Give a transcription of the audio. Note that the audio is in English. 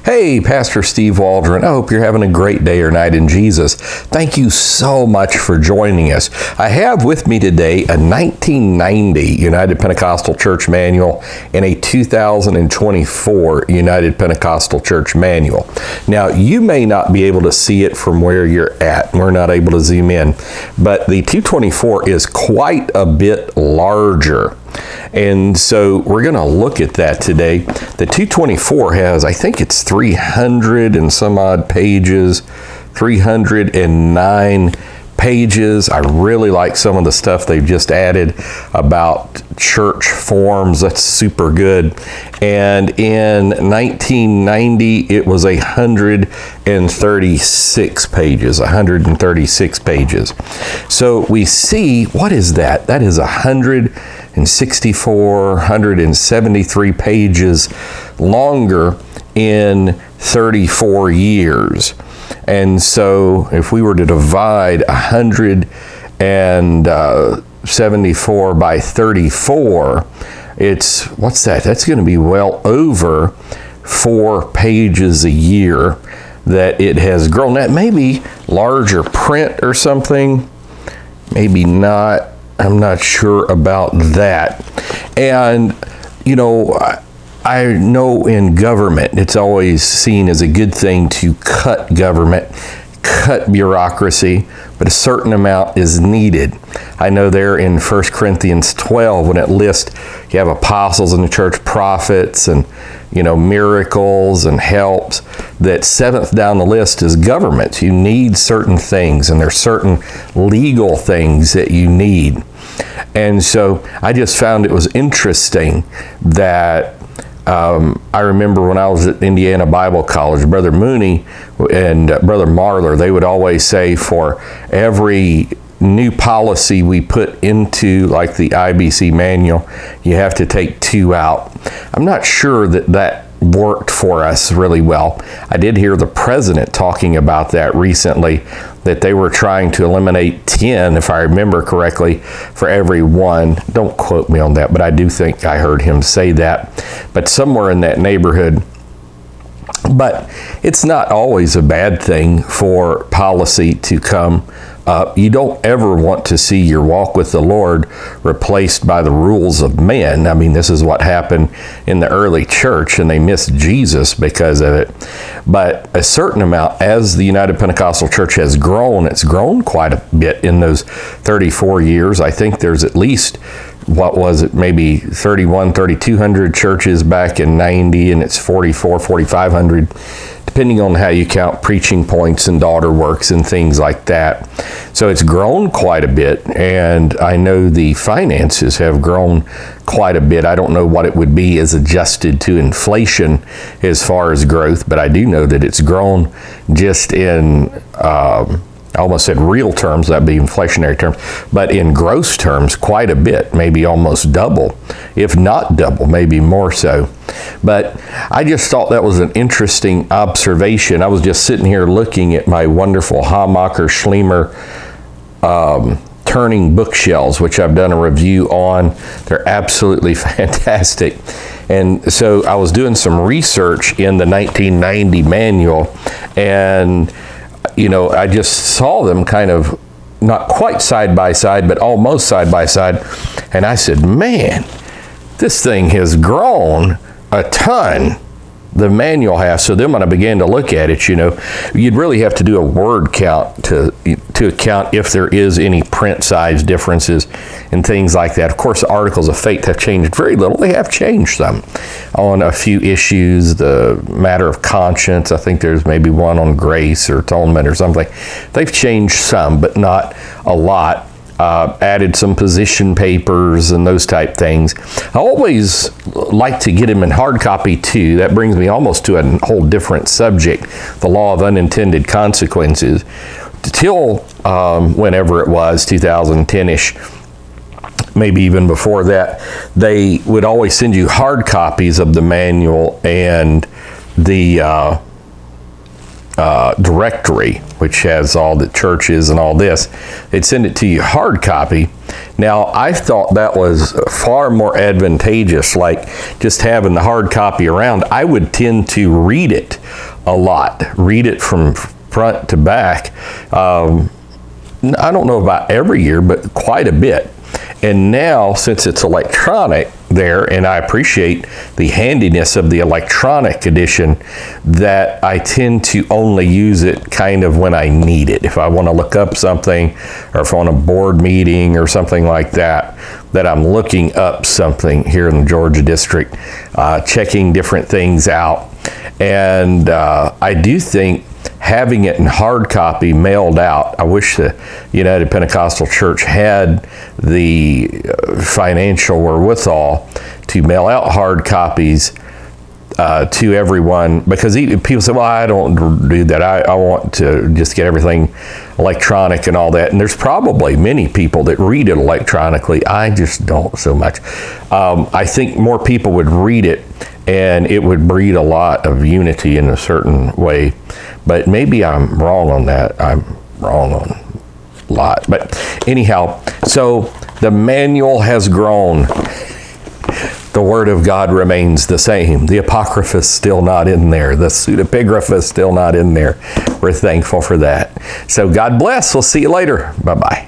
Hey, Pastor Steve Waldron. I hope you're having a great day or night in Jesus. Thank you so much for joining us. I have with me today a 1990 United Pentecostal Church Manual and a 2024 United Pentecostal Church Manual. Now, you may not be able to see it from where you're at. We're not able to zoom in, but the 224 is quite a bit larger. And so we're going to look at that today. The 224 has, I think it's 300 and some odd pages, 309 pages. I really like some of the stuff they've just added about church forms. That's super good. And in 1990, it was 136 pages, 136 pages. So we see, what is that? That is 173 pages longer in 34 years. And so if we were to divide 174 by 34, it's, what's that? That's going to be well over 4 pages a year that it has grown. That may be larger print or something, maybe not. I'm not sure about that. And, you know, I know in government, it's always seen as a good thing to cut government, cut bureaucracy, but a certain amount is needed. I know there in 1 Corinthians 12, when it lists, you have apostles in the church, prophets, and, you know, miracles and helps, that seventh down the list is government. You need certain things, and there's certain legal things that you need. And so I just found it was interesting that I remember when I was at Indiana Bible College, Brother Mooney and Brother Marler, they would always say for every new policy we put into, like the IBC manual, you have to take 2 out. I'm not sure that that worked for us really well. I did hear the president talking about that recently, that they were trying to eliminate 10, if I remember correctly, for every one. Don't quote me on that, but I do think I heard him say that. But somewhere in that neighborhood. But it's not always a bad thing for policy to come up. You don't ever want to see your walk with the Lord replaced by the rules of men. I mean, this is what happened in the early church, and they missed Jesus because of it. But a certain amount, as the United Pentecostal Church has grown, it's grown quite a bit in those 34 years. I think there's at least, what was it, maybe 3,200 churches back in 90, and it's 4,500, depending on how you count preaching points and daughter works and things like that. So it's grown quite a bit, and I know the finances have grown quite a bit. I don't know what it would be as adjusted to inflation as far as growth, but I do know that it's grown just in, I almost said real terms, that'd be inflationary terms, but in gross terms, quite a bit, maybe almost double, if not double, maybe more so. But I just thought that was an interesting observation. I was just sitting here looking at my wonderful Hamacher Schlemer turning bookshelves, which I've done a review on. They're absolutely fantastic. And so I was doing some research in the 1990 manual, and you know, I just saw them kind of not quite side by side, but almost side by side. And I said, man, this thing has grown a ton, the manual has. So then when I began to look at it, you know, you'd really have to do a word count to account if there is any print size differences and things like that. Of course, the articles of faith have changed very little. They have changed some on a few issues. The matter of conscience, I think there's maybe one on grace or atonement or something. They've changed some, but not a lot. Added some position papers and those type things. I always like to get them in hard copy too. That brings me almost to a whole different subject, the law of unintended consequences. Till whenever it was, 2010-ish, maybe even before that, they would always send you hard copies of the manual and the directory, which has all the churches and all this. They'd send it to you hard copy. Now, I thought that was far more advantageous, like just having the hard copy around. I would tend to read it a lot, read it from front to back. I don't know about every year, but quite a bit. And now, since it's electronic there, and I appreciate the handiness of the electronic edition, that I tend to only use it kind of when I need it. If I want to look up something, or if I'm on a board meeting or something like that, that I'm looking up something here in the Georgia district, checking different things out. And I do think having it in hard copy mailed out, I wish the United Pentecostal Church had the financial wherewithal to mail out hard copies to everyone, because people say, well, I don't do that. I want to just get everything electronic and all that. And there's probably many people that read it electronically. I just don't so much. I think more people would read it, and it would breed a lot of unity in a certain way. But maybe I'm wrong on that. I'm wrong on a lot. But anyhow, so the manual has grown. The Word of God remains the same. The Apocrypha is still not in there. The pseudepigrapha is still not in there. We're thankful for that. So God bless. We'll see you later. Bye-bye.